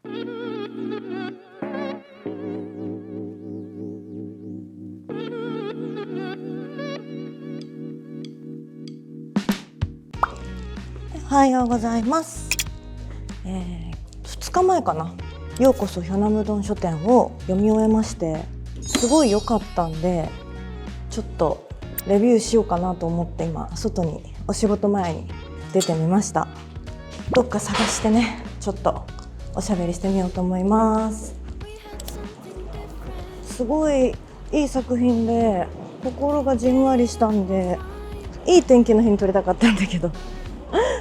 おはようございます。2日前かな、ようこそヒョナムドン書店を読み終えまして、すごい良かったんでちょっとレビューしようかなと思って今外にお仕事前に出てみました。どっか探してね、ちょっとおしゃべりしてみようと思います。すごいいい作品で心がじんわりしたんで、いい天気の日に撮りたかったんだけど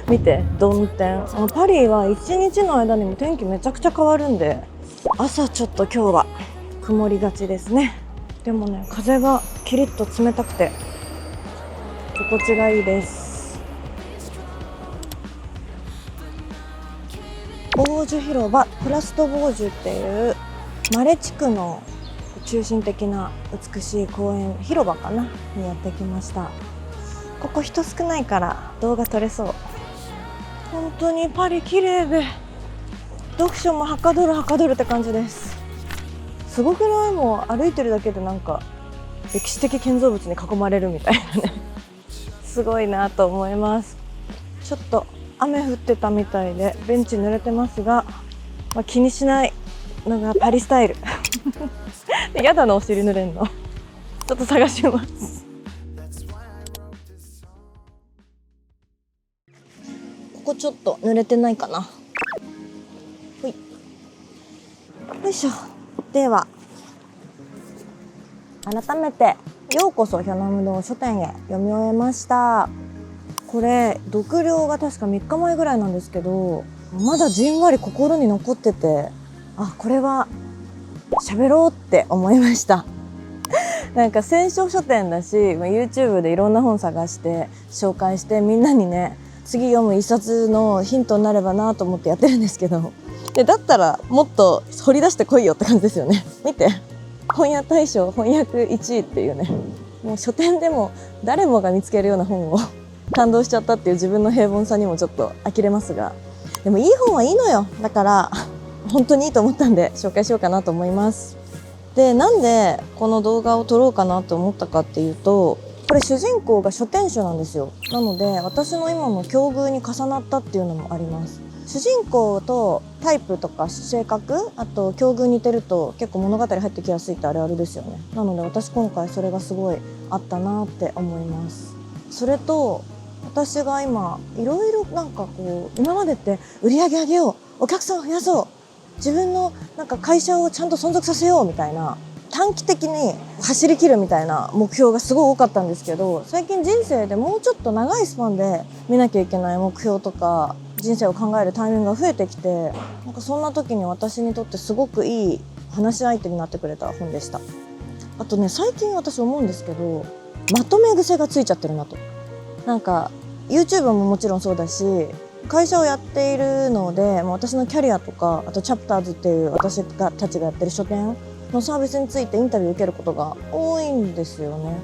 見て、曇天。パリは1日の間にも天気めちゃくちゃ変わるんで、朝ちょっと今日は曇りがちですね。でもね、風がキリッと冷たくて心地がいいです。ボージュ広場、プラストボージュっていうマレ地区の中心的な美しい公園、広場かなにやってきました。ここ人少ないから動画撮れそう。本当にパリ綺麗で、読書もはかどるって感じです。すごくない？もう歩いてるだけでなんか歴史的建造物に囲まれるみたいなねすごいなと思います。ちょっと雨降ってたみたいでベンチ濡れてますが、気にしないのがパリスタイルやだな、お尻濡れんの。ちょっと探します。ここちょっと濡れてないかな。ほい、よいしょ。では改めてようこそヒョナムドン書店へ読み終えました。これ読了が確か3日前ぐらいなんですけど、まだじんわり心に残ってて、これは喋ろうって思いましたなんか選書書店だし、YouTube でいろんな本探して紹介してみんなにね、次読む一冊のヒントになればなと思ってやってるんですけど、だったらもっと掘り出してこいよって感じですよね。見て、本屋大賞翻訳1位っていうね、もう書店でも誰もが見つけるような本を感動しちゃったっていう自分の平凡さにもちょっと呆れますが、でもいい本はいいのよ。だから本当にいいと思ったんで紹介しようかなと思います。で、なんでこの動画を撮ろうかなと思ったかっていうと、これ主人公が書店主なんですよ。なので私の今の境遇に重なったっていうのもあります。主人公とタイプとか性格、あと境遇似てると結構物語入ってきやすいってあるあるですよね。なので私今回それがすごいあったなって思います。それと私が今いろいろなんかこう、今までって売り上げ上げよう、お客さんを増やそう、自分のなんか会社をちゃんと存続させようみたいな、短期的に走り切るみたいな目標がすごい多かったんですけど、最近人生でもうちょっと長いスパンで見なきゃいけない目標とか人生を考えるタイミングが増えてきて、なんかそんな時に私にとってすごくいい話し相手になってくれた本でした。あとね、最近私思うんですけど、まとめ癖がついちゃってるなと。なんか YouTube ももちろんそうだし、会社をやっているので、私のキャリアとか、あとチャプターズっていう私たちがやってる書店のサービスについてインタビューを受けることが多いんですよね。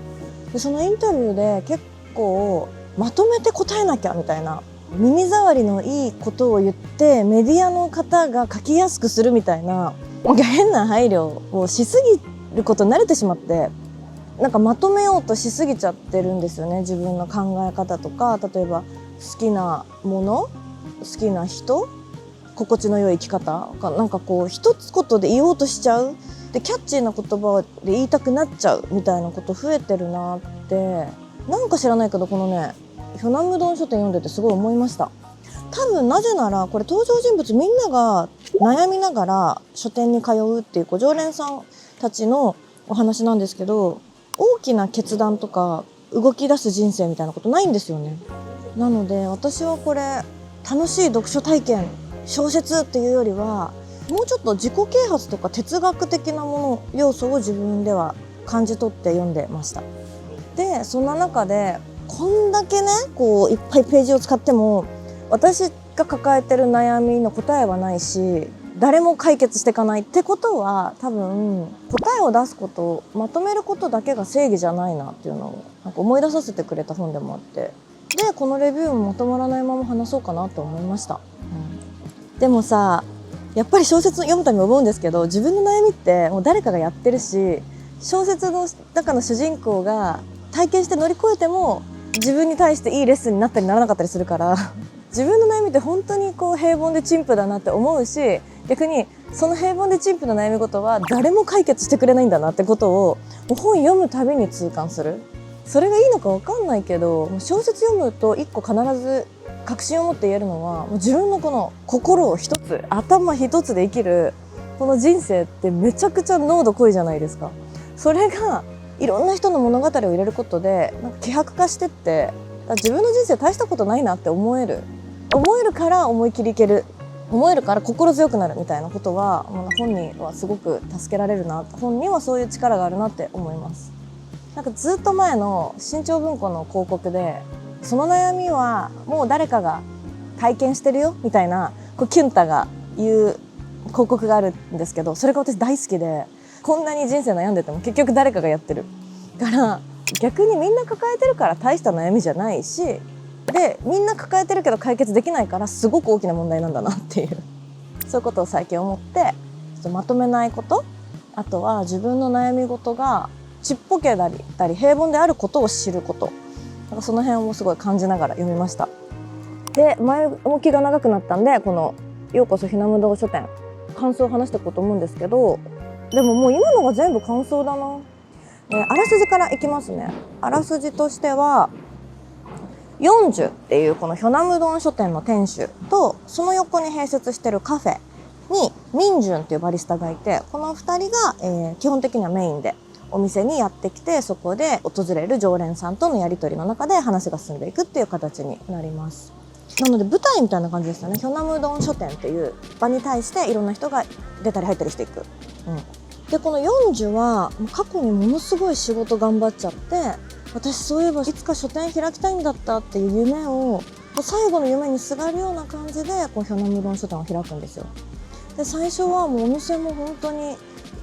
でそのインタビューで結構まとめて答えなきゃみたいな、耳障りのいいことを言ってメディアの方が書きやすくするみたいな、なんか変な配慮をしすぎることに慣れてしまって、なんかまとめようとしすぎちゃってるんですよね。自分の考え方とか、例えば好きなもの、好きな人、心地の良い生き方がなんかこう一つことで言おうとしちゃう、でキャッチーな言葉で言いたくなっちゃうみたいなこと増えてるなって、なんか知らないけどこのね、ヒョナムドン書店読んでてすごい思いました。多分なぜならこれ登場人物みんなが悩みながら書店に通うっていう常連さんたちのお話なんですけど、大きな決断とか動き出す人生みたいなことないんですよね。なので私はこれ楽しい読書体験、小説っていうよりはもうちょっと自己啓発とか哲学的なもの要素を自分では感じ取って読んでました。でそんな中でこんだけね、こういっぱいページを使っても私が抱えてる悩みの答えはないし、誰も解決していかないってことは、多分答えを出すこと、まとめることだけが正義じゃないなっていうのをなんか思い出させてくれた本でもあって、でこのレビューもまとまらないまま話そうかなと思いました。でもさ、やっぱり小説読むたび思うんですけど、自分の悩みってもう誰かがやってるし、小説の中の主人公が体験して乗り越えても自分に対していいレッスンになったりならなかったりするから自分の悩みって本当にこう平凡で陳腐だなって思うし、逆にその平凡で陳腐な悩み事は誰も解決してくれないんだなってことをもう本読むたびに痛感する。それがいいのか分かんないけど、小説読むと一個必ず確信を持って言えるのは、もう自分のこの心を一つ、頭一つで生きるこの人生ってめちゃくちゃ濃度濃いじゃないですか。それがいろんな人の物語を入れることでなんか希薄化してって、自分の人生大したことないなって思えるから思い切りいける、思えるから心強くなるみたいなことは本人はすごく助けられるな、本人はそういう力があるなって思います。なんかずっと前の新潮文庫の広告で、その悩みはもう誰かが体験してるよみたいなキュンタが言う広告があるんですけど、それが私大好きで、こんなに人生悩んでても結局誰かがやってるから逆にみんな抱えてるから大した悩みじゃないし、でみんな抱えてるけど解決できないからすごく大きな問題なんだなっていうそういうことを最近思って、ちょっとまとめないこと、あとは自分の悩み事がちっぽけだったり平凡であることを知ること、なんかその辺もすごい感じながら読みました。で前置きが長くなったんで、このようこそひなむ堂書店感想を話していこうと思うんですけど、でももう今のが全部感想だな。あらすじからいきますね。あらすじとしては、40っていうこのヒョナムドン書店の店主と、その横に併設してるカフェにミンジュンっていうバリスタがいて、この2人が、基本的にはメインでお店にやってきて、そこで訪れる常連さんとのやり取りの中で話が進んでいくっていう形になります。なので舞台みたいな感じですよね。ヒョナムドン書店っていう場に対していろんな人が出たり入ったりしていく、でこの40は過去にものすごい仕事頑張っちゃって、私そういえばいつか書店開きたいんだったっていう夢を最後の夢にすがるような感じでこうヒョナムドン書店を開くんですよ。で最初はもうお店も本当に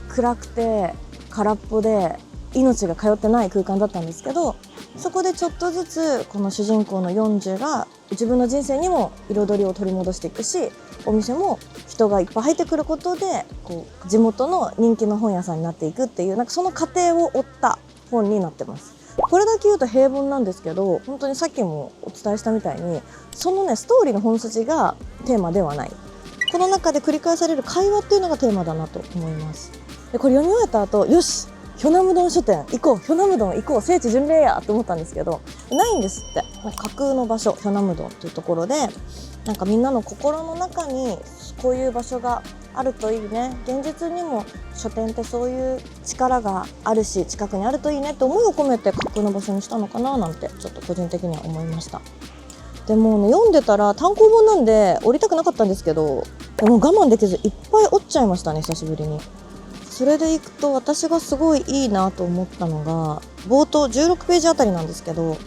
暗くて空っぽで命が通ってない空間だったんですけど、そこでちょっとずつこの主人公の40が自分の人生にも彩りを取り戻していくし、お店も人がいっぱい入ってくることでこう地元の人気の本屋さんになっていくっていう、なんかその過程を追った本になってます。これだけ言うと平凡なんですけど、本当にさっきもお伝えしたみたいにそのねストーリーの本筋がテーマではない、この中で繰り返される会話っていうのがテーマだなと思います。でこれ読み終えた後、よしヒョナムドン書店行こう、ヒョナムドン行こう、聖地巡礼やと思ったんですけど、ないんですって。架空の場所、ヒョナムドンっていうところで、なんかみんなの心の中にこういう場所があるといいね、現実にも書店ってそういう力があるし近くにあるといいねって思いを込めて架空の場所にしたのかななんてちょっと個人的には思いました。でもね、読んでたら単行本なんで折りたくなかったんですけど、でも我慢できずいっぱい折っちゃいましたね、久しぶりに。それでいくと私がすごいいいなと思ったのが冒頭16ページあたりなんですけど、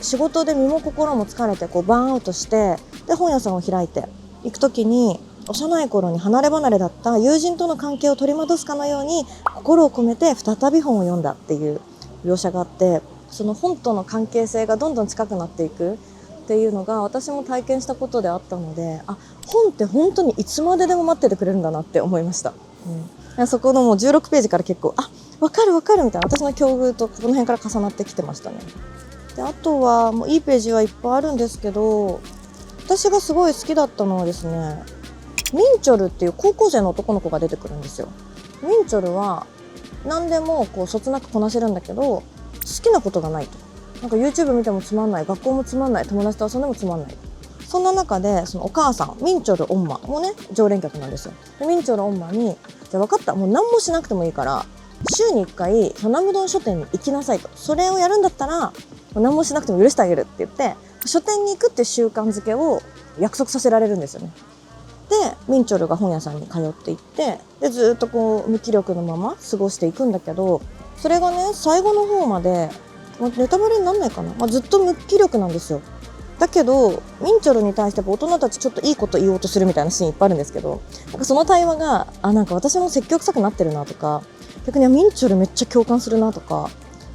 仕事で身も心も疲れてこうバーンアウトしてで本屋さんを開いていくときに、幼い頃に離れ離れだった友人との関係を取り戻すかのように心を込めて再び本を読んだっていう描写があって、その本との関係性がどんどん近くなっていくっていうのが私も体験したことであったので、本って本当にいつまででも待っててくれるんだなって思いました。そこのもう16ページから結構分かる分かるみたいな、私の境遇とこの辺から重なってきてましたね。であとはもういいページはいっぱいあるんですけど、私がすごい好きだったのはですね、ミンチョルっていう高校生の男の子が出てくるんですよ。ミンチョルは何でもこうそつなくこなせるんだけど好きなことがないと、なんか YouTube 見てもつまんない、学校もつまんない、友達と遊んでもつまんない、そんな中でそのお母さんミンチョルオンマもね常連客なんですよ。でミンチョルオンマにじゃあ分かった、もう何もしなくてもいいから週に1回ヒョナムドン書店に行きなさいと、それをやるんだったら何もしなくても許してあげるって言って書店に行くっていう習慣づけを約束させられるんですよね。でミンチョルが本屋さんに通っていって、でずっとこう無気力のまま過ごしていくんだけど、それがね最後の方までネタバレになんないかな、ずっと無気力なんですよ。だけどミンチョルに対して大人たちちょっといいこと言おうとするみたいなシーンいっぱいあるんですけど、なんかその対話がなんか私も積極臭くなってるなとか、逆にミンチョルめっちゃ共感するなとか、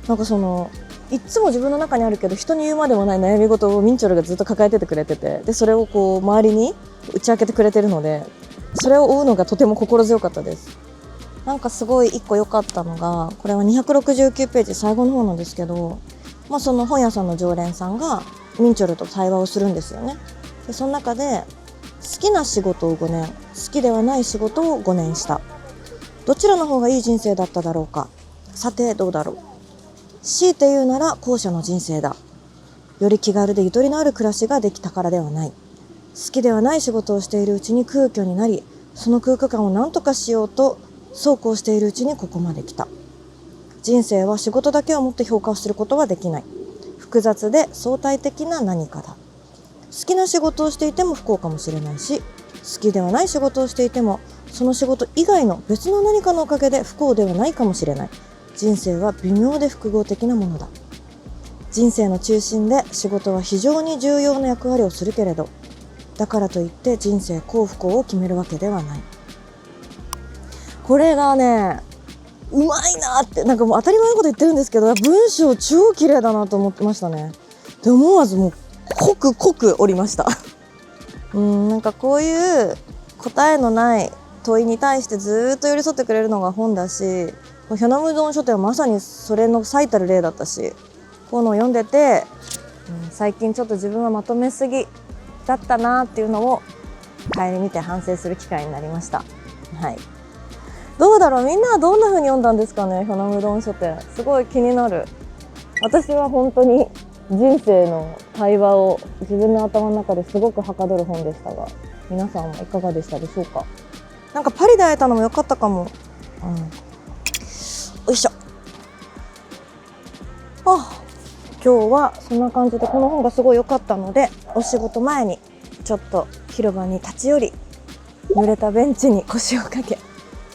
なんかそのいつも自分の中にあるけど人に言うまでもない悩み事をミンチョルがずっと抱えててくれてて、でそれをこう周りに打ち明けてくれてるので、それを追うのがとても心強かったです。なんかすごい1個良かったのが、これは269ページ最後の方なんですけど、その本屋さんの常連さんがミンチョルと対話をするんですよね。でその中で好きな仕事を5年、好きではない仕事を5年した。どちらの方がいい人生だっただろうか。さてどうだろう。強いて言うなら後者の人生だ。より気軽でゆとりのある暮らしができたからではない。好きではない仕事をしているうちに空虚になり、その空虚感を何とかしようとそうこうしているうちにここまで来た。人生は仕事だけをもって評価をすることはできない。複雑で相対的な何かだ。好きな仕事をしていても不幸かもしれないし、好きではない仕事をしていてもその仕事以外の別の何かのおかげで不幸ではないかもしれない。人生は微妙で複合的なものだ。人生の中心で仕事は非常に重要な役割をするけれど、だからといって人生幸不幸を決めるわけではない。これがね、うまいなって、なんかもう当たり前のこと言ってるんですけど、文章超綺麗だなと思ってましたね。で思わずもう濃く折りましたなんかこういう答えのない問いに対してずっと寄り添ってくれるのが本だし、ヒョナムドン書店はまさにそれの最たる例だったし、こういうのを読んでて、最近ちょっと自分はまとめすぎだったなっていうのを帰り見て反省する機会になりました。はい、どうだろう、みんなはどんな風に読んだんですかね。ヒョナムドン書店すごい気になる。私は本当に人生の対話を自分の頭の中ですごくはかどる本でしたが、皆さんはいかがでしたでしょうか。なんかパリで会えたのも良かったかも。よいしょ。今日はそんな感じで、この本がすごい良かったので、お仕事前にちょっと広場に立ち寄り、濡れたベンチに腰をかけ、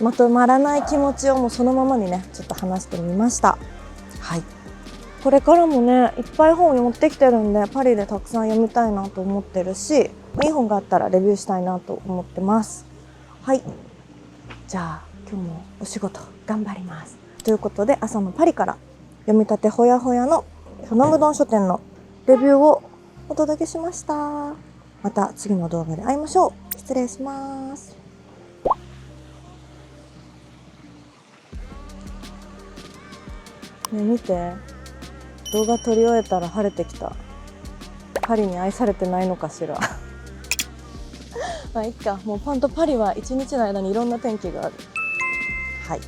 まとまらない気持ちをもうそのままにね、ちょっと話してみました。はい、これからもね、いっぱい本を持ってきてるんで、パリでたくさん読みたいなと思ってるし、いい本があったらレビューしたいなと思ってます。はい、じゃあ今日もお仕事頑張りますということで、朝のパリから読み立てほやほやのヒョナムドン書店のレビューをお届けしました。また次の動画で会いましょう。失礼します。ね、見て、動画撮り終えたら晴れてきた。パリに愛されてないのかしらまあいっか、もうパリは一日の間にいろんな天気がある。はい。